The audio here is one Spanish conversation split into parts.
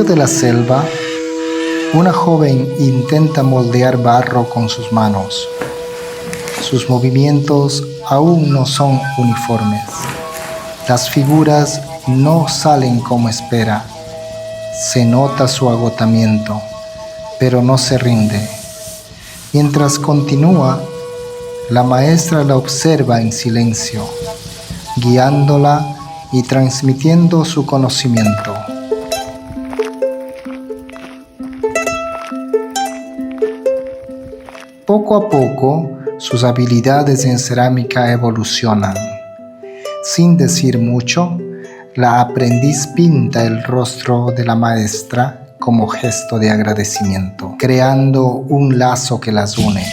de la selva, una joven intenta moldear barro con sus manos. Sus movimientos aún no son uniformes. Las figuras no salen como espera. Se nota su agotamiento, pero no se rinde. Mientras continúa, la maestra la observa en silencio, guiándola y transmitiendo su conocimiento. Poco a poco, sus habilidades en cerámica evolucionan. Sin decir mucho, la aprendiz pinta el rostro de la maestra como gesto de agradecimiento, creando un lazo que las une.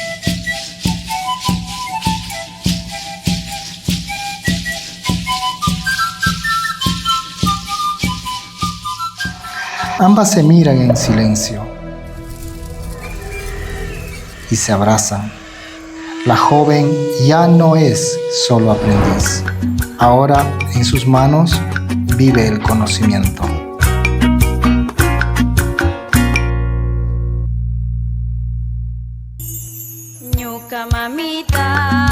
Ambas se miran en silencio y se abrazan. La joven ya no es solo aprendiz. Ahora en sus manos vive el conocimiento. Ñuka mamita